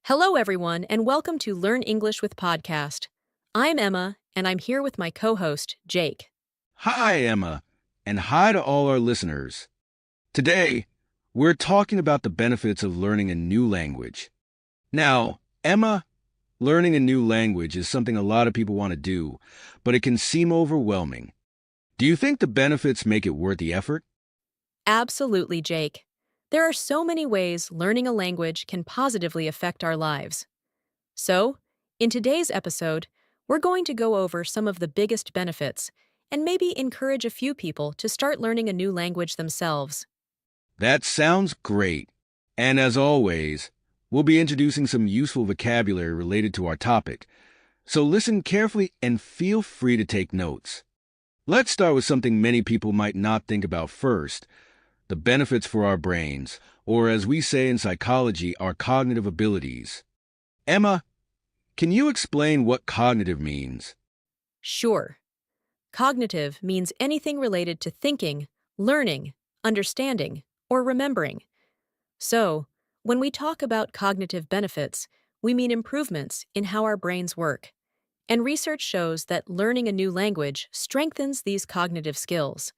Hello, everyone, and welcome to Learn English with Podcast. I'm Emma, and I'm here with my co-host, Jake. Hi, Emma, and hi to all our listeners. Today, we're talking about the benefits of learning a new language. Now, Emma, learning a new language is something a lot of people want to do, but it can seem overwhelming. Do you think the benefits make it worth the effort? Absolutely, Jake. There are so many ways learning a language can positively affect our lives. So, in today's episode, we're going to go over some of the biggest benefits and maybe encourage a few people to start learning a new language themselves. That sounds great. And as always, we'll be introducing some useful vocabulary related to our topic. So listen carefully and feel free to take notes. Let's start with something many people might not think about first: the benefits for our brains, or as we say in psychology, our cognitive abilities. Emma, can you explain what cognitive means? Sure. Cognitive means anything related to thinking, learning, understanding, or remembering. So, when we talk about cognitive benefits, we mean improvements in how our brains work. And research shows that learning a new language strengthens these cognitive skills.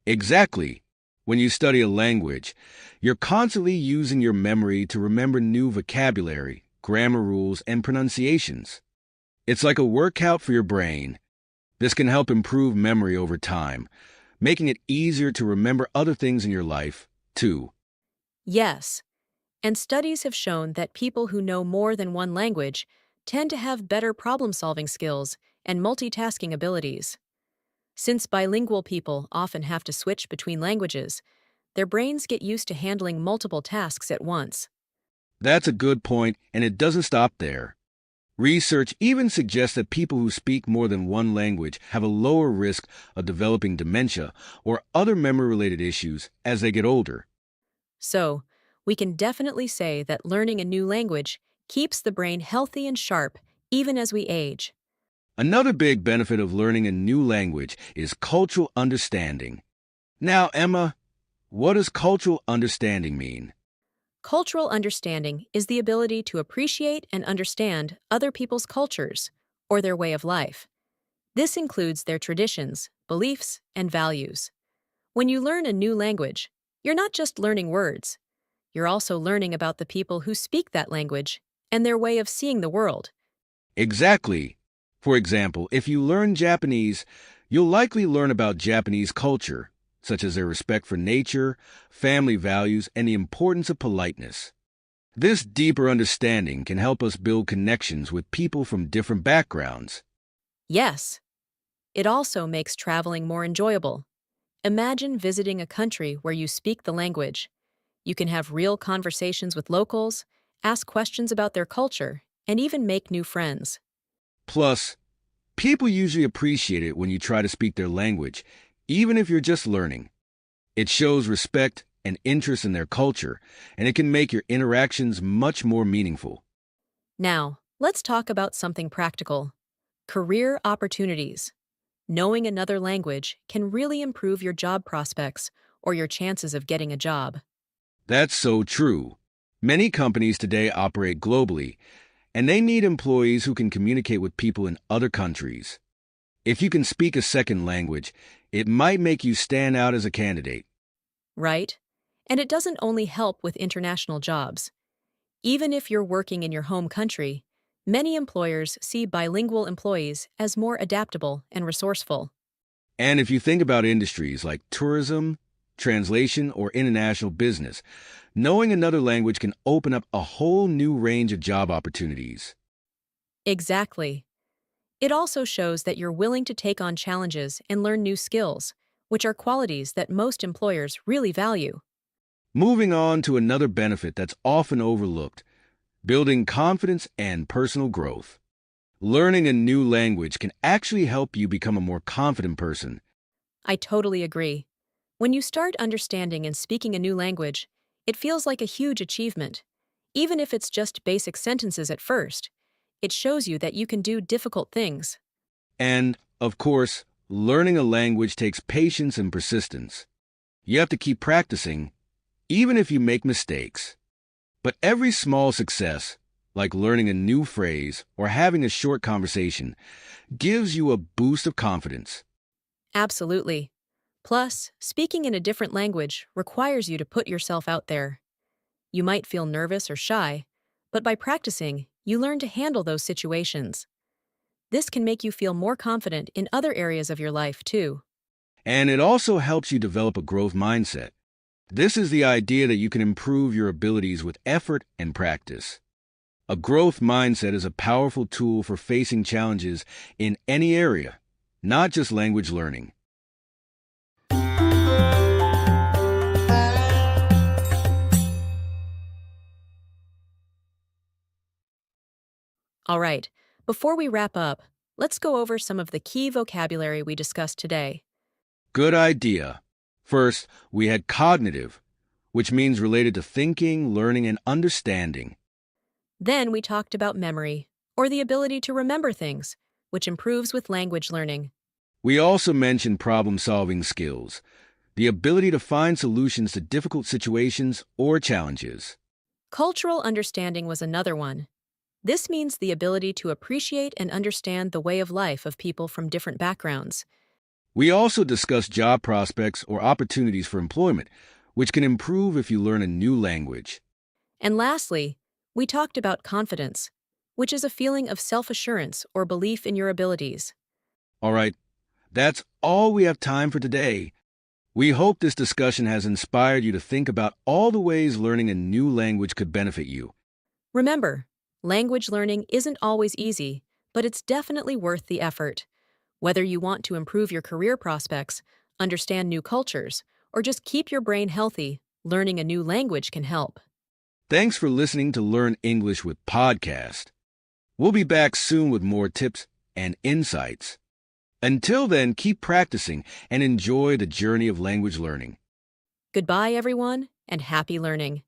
Exactly. When you study a language, you're constantly using your memory to remember new vocabulary, grammar rules, and pronunciations. It's like a workout for your brain. This can help improve memory over time, making it easier to remember other things in your life, too. Yes, and studies have shown that people who know more than one language tend to have better problem-solving skills and multitasking abilities. Since bilingual people often have to switch between languages, their brains get used to handling multiple tasks at once. That's a good point, and it doesn't stop there. Research even suggests that people who speak more than one language have a lower risk of developing dementia or other memory-related issues as they get older. So, we can definitely say that learning a new language keeps the brain healthy and sharp even as we age. Another big benefit of learning a new language is cultural understanding. Now, Emma, what does cultural understanding mean? Cultural understanding is the ability to appreciate and understand other people's cultures or their way of life. This includes their traditions, beliefs, and values. When you learn a new language, you're not just learning words. You're also learning about the people who speak that language and their way of seeing the world. Exactly. For example, if you learn Japanese, you'll likely learn about Japanese culture, such as their respect for nature, family values, and the importance of politeness. This deeper understanding can help us build connections with people from different backgrounds. Yes, it also makes traveling more enjoyable. Imagine visiting a country where you speak the language. You can have real conversations with locals, ask questions about their culture, and even make new friends. Plus, people usually appreciate it when you try to speak their language, even if you're just learning. It shows respect and interest in their culture, and it can make your interactions much more meaningful. Now, let's talk about something practical: career opportunities. Knowing another language can really improve your job prospects or your chances of getting a job. That's so true. Many companies today operate globally, and they need employees who can communicate with people in other countries. If you can speak a second language, it might make you stand out as a candidate. Right? And it doesn't only help with international jobs. Even if you're working in your home country, many employers see bilingual employees as more adaptable and resourceful. And if you think about industries like tourism, translation, or international business, knowing another language can open up a whole new range of job opportunities. Exactly. It also shows that you're willing to take on challenges and learn new skills, which are qualities that most employers really value. Moving on to another benefit that's often overlooked: building confidence and personal growth. Learning a new language can actually help you become a more confident person. I totally agree. When you start understanding and speaking a new language, it feels like a huge achievement. Even if it's just basic sentences at first, it shows you that you can do difficult things. And, of course, learning a language takes patience and persistence. You have to keep practicing, even if you make mistakes. But every small success, like learning a new phrase or having a short conversation, gives you a boost of confidence. Absolutely. Plus, speaking in a different language requires you to put yourself out there. You might feel nervous or shy, but by practicing, you learn to handle those situations. This can make you feel more confident in other areas of your life, too. And it also helps you develop a growth mindset. This is the idea that you can improve your abilities with effort and practice. A growth mindset is a powerful tool for facing challenges in any area, not just language learning. All right, before we wrap up, let's go over some of the key vocabulary we discussed today. Good idea. First, we had cognitive, which means related to thinking, learning, and understanding. Then we talked about memory, or the ability to remember things, which improves with language learning. We also mentioned problem-solving skills, the ability to find solutions to difficult situations or challenges. Cultural understanding was another one. This means the ability to appreciate and understand the way of life of people from different backgrounds. We also discussed job prospects or opportunities for employment, which can improve if you learn a new language. And lastly, we talked about confidence, which is a feeling of self-assurance or belief in your abilities. All right, that's all we have time for today. We hope this discussion has inspired you to think about all the ways learning a new language could benefit you. Remember, language learning isn't always easy, but it's definitely worth the effort. Whether you want to improve your career prospects, understand new cultures, or just keep your brain healthy, learning a new language can help. Thanks for listening to Learn English with Podcast. We'll be back soon with more tips and insights. Until then, keep practicing and enjoy the journey of language learning. Goodbye, everyone, and happy learning.